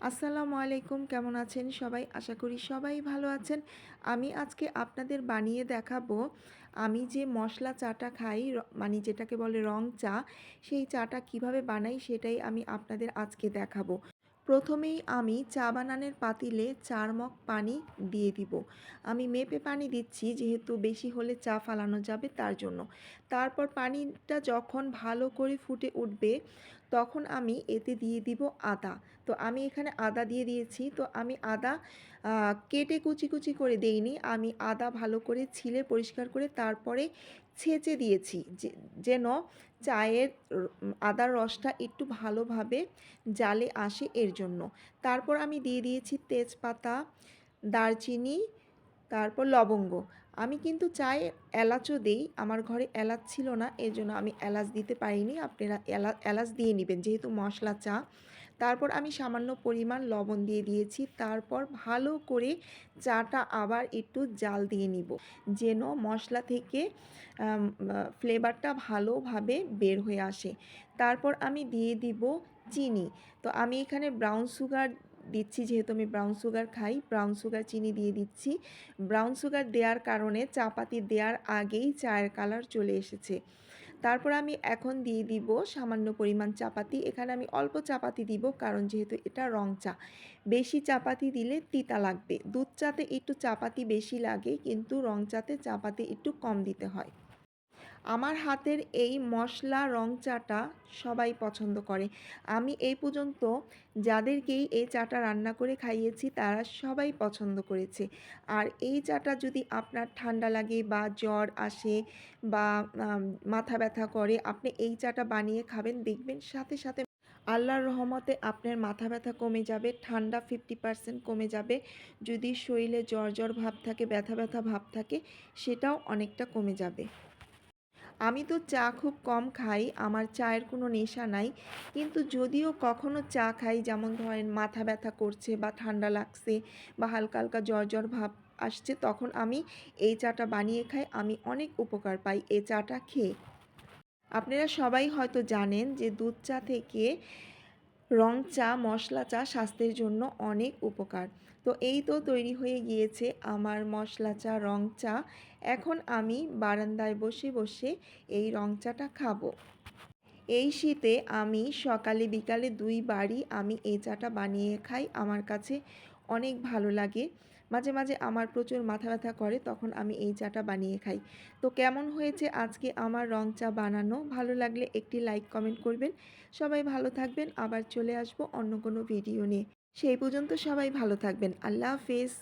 আসসালামু আলাইকুম, কেমন আছেন সবাই? আশা করি সবাই ভালো আছেন। আমি আজকে আপনাদের বানিয়ে দেখাবো আমি যে মশলা চাটা খাই মানে যেটাকে বলে রং চা, সেই চাটা কিভাবে বানাই সেটাই আমি আপনাদের আজকে দেখাবো। প্রথমেই আমি চা বানানোর পাতিলে ৪ মগ পানি দিয়ে দিব। আমি মেপে পানি দিচ্ছি যেহেতু বেশি হলে চা ফালানো যাবে তার জন্য। তারপর পানিটা যখন ভালো করে ফুটে উঠবে তখন আমি এতে দিয়ে দিব আদা। তো আমি এখানে আদা দিয়ে দিয়েছি। তো আমি আদা কেটে কুচি কুচি করে দেইনি, আমি আদা ভালো করে ছিলে পরিষ্কার করে তারপরে ছেঁচে দিয়েছি যেন চায়ের আদার রসটা একটু ভালোভাবে জালে আসে এর জন্য। তারপর আমি দিয়ে দিয়েছি তেজপাতা, দারচিনি, তারপর লবঙ্গ। আমি কিন্তু চায়ে এলাচও দেই, আমার ঘরে এলাচ ছিল না এর জন্য আমি এলাচ দিতে পারিনি। আপনারা এলাচ দিয়ে নেবেন যেহেতু মশলা চা। তারপর আমি সামান্য পরিমাণ লবণ দিয়ে দিয়েছি। তারপর ভালো করে চাটা আবার একটু জাল দিয়ে নিব যেন মশলা থেকে ফ্লেভারটা ভালোভাবে বের হয়ে আসে। তারপর আমি দিয়ে দিব চিনি। তো আমি এখানে ব্রাউন সুগার দিচ্ছি, যেহেতু আমি ব্রাউন সুগার খাই, ব্রাউন সুগার চিনি দিয়ে দিচ্ছি। ব্রাউন সুগার দেওয়ার কারণে চা পাতি দেওয়ার আগেই চায়ের কালার চলে এসেছে। তারপর আমি এখন দিয়ে দিব সামান্য পরিমাণ চাপাতি। এখানে আমি অল্প চাপাতি দিব কারণ যেহেতু এটা রং চা, বেশি চাপাতি দিলে তিতা লাগবে। দুধ চাতে একটু চাপাতি বেশি লাগে কিন্তু রং চাতে চাপাতি একটু কম দিতে হয়। আমার হাতের এই মশলা রং চাটা সবাই পছন্দ করে। আমি এই পর্যন্ত যাদেরকেই এই চাটা রান্না করে খাইয়েছি তারা সবাই পছন্দ করেছে। আর এই চাটা যদি আপনার ঠান্ডা লাগে বা জ্বর আসে বা মাথা ব্যথা করে, আপনি এই চাটা বানিয়ে খাবেন, দেখবেন সাথে সাথে আল্লাহর রহমতে আপনার মাথা ব্যথা কমে যাবে, ঠান্ডা 50% কমে যাবে। যদি শরীরে জ্বর জ্বর ভাব থাকে, ব্যথা ব্যথা ভাব থাকে, সেটাও অনেকটা কমে যাবে। আমি তো চা খুব কম খাই, আমার চায়ের কোনো নেশা নাই। কিন্তু যদিও কখনো চা খাই, যেমন ধরেন মাথা ব্যথা করছে বা ঠান্ডা লাগছে বা হালকা হালকা জ্বর জ্বর ভাব আসছে, তখন আমি এই চাটা বানিয়ে খাই। আমি অনেক উপকার পাই এই চাটা খেয়ে। আপনারা সবাই হয়তো জানেন যে দুধ চা থেকে রং চা, মশলা চা স্বাস্থ্যের জন্য অনেক উপকার। তো এই তো তৈরি হয়ে গিয়েছে আমার মশলা চা, রং চা। এখন আমি বারান্দায় বসে বসে এই রং চাটা খাবো। এই শীতে আমি সকালে বিকালে ২ বারই আমি এই চাটা বানিয়ে খাই। আমার কাছে অনেক ভালো লাগে। মাঝে মাঝে আমার প্রচুর মাথা ব্যথা করে, তখন আমি এই চাটা বানিয়ে খাই। তো কেমন হয়েছে আজকে আমার রং চা বানানো? ভালো লাগলে একটি লাইক কমেন্ট করবেন। সবাই ভালো থাকবেন। আবার চলে আসবো অন্য কোনো ভিডিও নিয়ে। সেই পর্যন্ত সবাই ভালো থাকবেন। আল্লাহ হাফেজ।